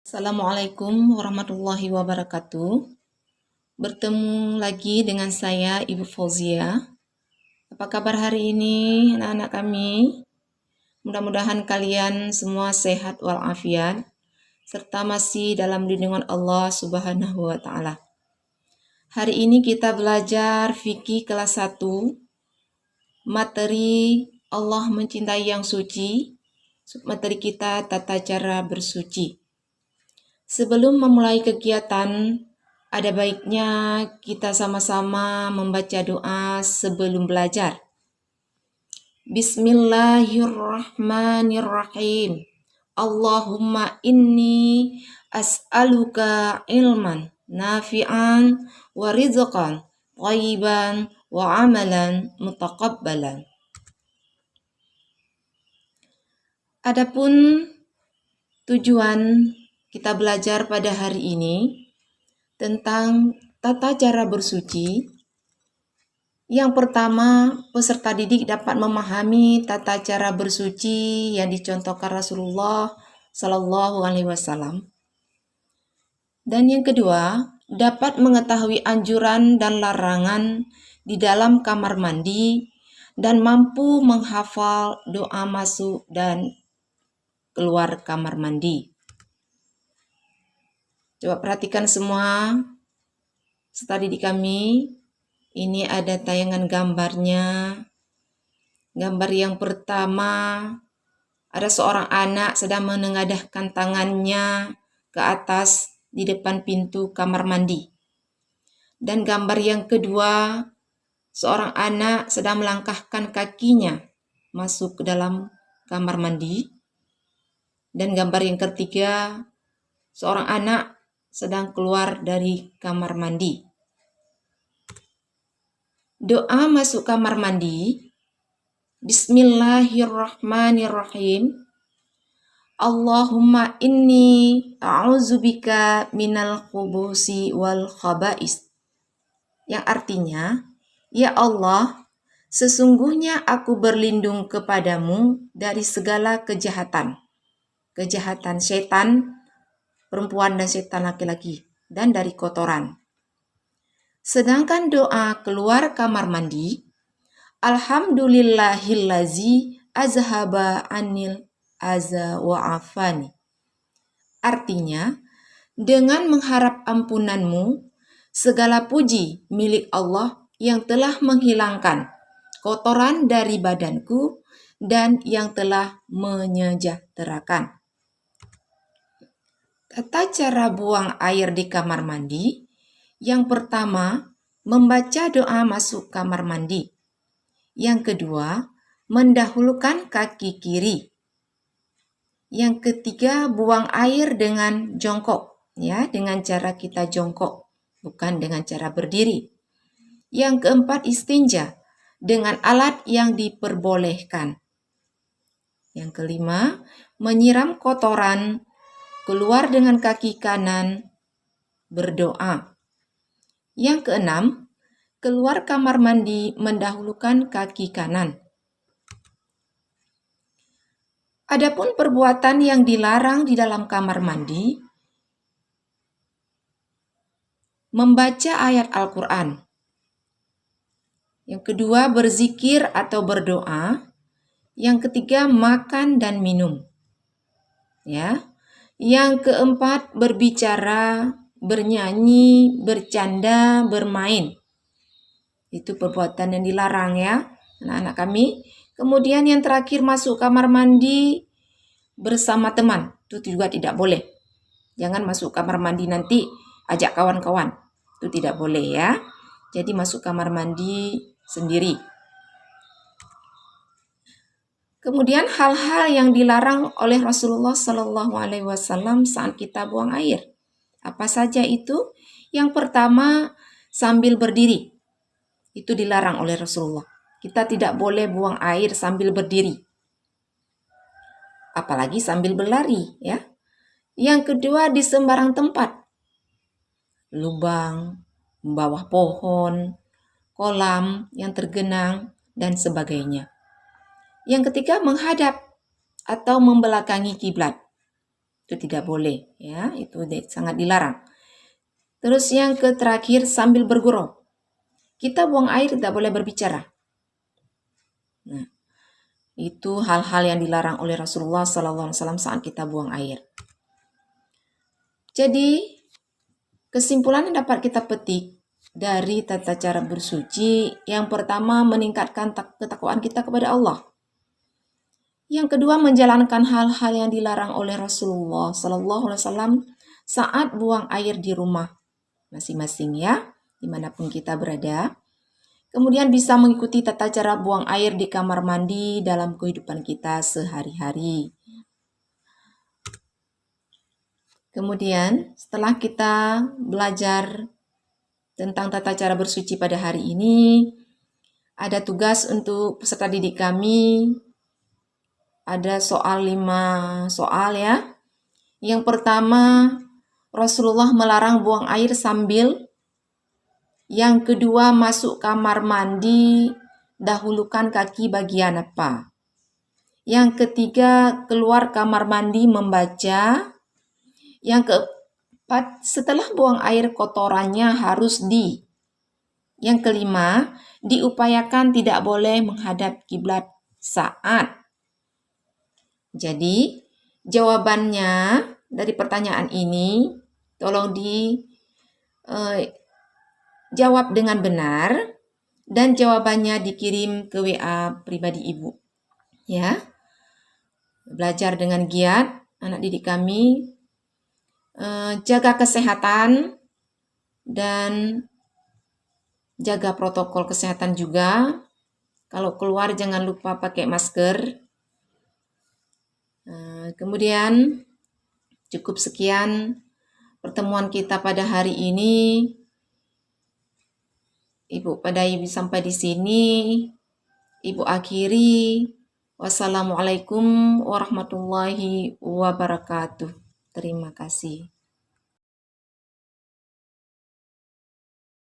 Assalamualaikum warahmatullahi wabarakatuh. Bertemu lagi dengan saya Ibu Fauzia. Apa kabar hari ini anak-anak kami? Mudah-mudahan kalian semua sehat walafiat serta masih dalam lindungan Allah Subhanahu wa taala. Hari ini kita belajar fikih kelas 1, materi Allah mencintai yang suci. Materi kita tata cara bersuci. Sebelum memulai kegiatan, ada baiknya kita sama-sama membaca doa sebelum belajar. Bismillahirrahmanirrahim. Allahumma inni as'aluka ilman nafi'an wa rizqan thayyiban wa amalan mutaqabbalan. Adapun tujuan kita belajar pada hari ini tentang tata cara bersuci. Yang pertama, peserta didik dapat memahami tata cara bersuci yang dicontohkan Rasulullah Shallallahu Alaihi Wasallam. Dan yang kedua, dapat mengetahui anjuran dan larangan di dalam kamar mandi dan mampu menghafal doa masuk dan keluar kamar mandi. Coba perhatikan semua peserta didik kami. Ini ada tayangan gambarnya. Gambar yang pertama, ada seorang anak sedang menengadahkan tangannya ke atas di depan pintu kamar mandi. Dan gambar yang kedua, seorang anak sedang melangkahkan kakinya masuk ke dalam kamar mandi. Dan gambar yang ketiga, seorang anak sedang keluar dari kamar mandi. Doa masuk kamar mandi. Bismillahirrahmanirrahim. Allahumma inni a'udzubika minal khubusi wal khaba'is. Yang artinya, ya Allah, sesungguhnya aku berlindung kepadamu dari segala kejahatan. Kejahatan setan perempuan dan setan laki-laki, dan dari kotoran. Sedangkan doa keluar kamar mandi, Alhamdulillahillazi azhaba anil aza wa afani. Artinya, dengan mengharap ampunanmu, segala puji milik Allah yang telah menghilangkan kotoran dari badanku dan yang telah menyejahterakan. Tata cara buang air di kamar mandi. Yang pertama, membaca doa masuk kamar mandi. Yang kedua, mendahulukan kaki kiri. Yang ketiga, buang air dengan jongkok, ya, dengan cara kita jongkok, bukan dengan cara berdiri. Yang keempat, istinja dengan alat yang diperbolehkan. Yang kelima, menyiram kotoran keluar dengan kaki kanan, berdoa. Yang keenam, keluar kamar mandi mendahulukan kaki kanan. Adapun perbuatan yang dilarang di dalam kamar mandi, membaca ayat Al-Quran. Yang kedua, berzikir atau berdoa. Yang ketiga, makan dan minum. Ya. Yang keempat, berbicara, bernyanyi, bercanda, bermain. Itu perbuatan yang dilarang ya, anak-anak kami. Kemudian yang terakhir, masuk kamar mandi bersama teman. Itu juga tidak boleh. Jangan masuk kamar mandi nanti ajak kawan-kawan. Itu tidak boleh ya. Jadi masuk kamar mandi sendiri. Kemudian hal-hal yang dilarang oleh Rasulullah Sallallahu Alaihi Wasallam saat kita buang air. Apa saja itu? Yang pertama, sambil berdiri. Itu dilarang oleh Rasulullah. Kita tidak boleh buang air sambil berdiri. Apalagi sambil berlari, ya. Yang kedua, di sembarang tempat. Lubang, bawah pohon, kolam yang tergenang, dan sebagainya. Yang ketiga, menghadap atau membelakangi kiblat. Itu tidak boleh, ya, itu sangat dilarang. Terus yang terakhir, sambil bergurau. Kita buang air tidak boleh berbicara. Nah, itu hal-hal yang dilarang oleh Rasulullah SAW saat kita buang air. Jadi, kesimpulan yang dapat kita petik dari tata cara bersuci, yang pertama meningkatkan ketakwaan kita kepada Allah. Yang kedua menjalankan hal-hal yang dilarang oleh Rasulullah SAW saat buang air di rumah masing-masing, ya, dimanapun kita berada. Kemudian bisa mengikuti tata cara buang air di kamar mandi dalam kehidupan kita sehari-hari. Kemudian setelah kita belajar tentang tata cara bersuci pada hari ini, ada tugas untuk peserta didik kami. Ada 5 soal, ya. Yang pertama, Rasulullah melarang buang air sambil. Yang kedua, masuk kamar mandi, dahulukan kaki bagian apa? Yang ketiga, keluar kamar mandi membaca. Yang keempat, setelah buang air kotorannya harus di. Yang kelima, diupayakan tidak boleh menghadap kiblat saat. Jadi, jawabannya dari pertanyaan ini tolong jawab dengan benar dan jawabannya dikirim ke WA pribadi Ibu. Ya. Belajar dengan giat anak didik kami, jaga kesehatan dan jaga protokol kesehatan juga. Kalau keluar jangan lupa pakai masker. Kemudian cukup sekian pertemuan kita pada hari ini. Ibu Padai sampai di sini. Ibu akhiri. Wassalamualaikum warahmatullahi wabarakatuh. Terima kasih.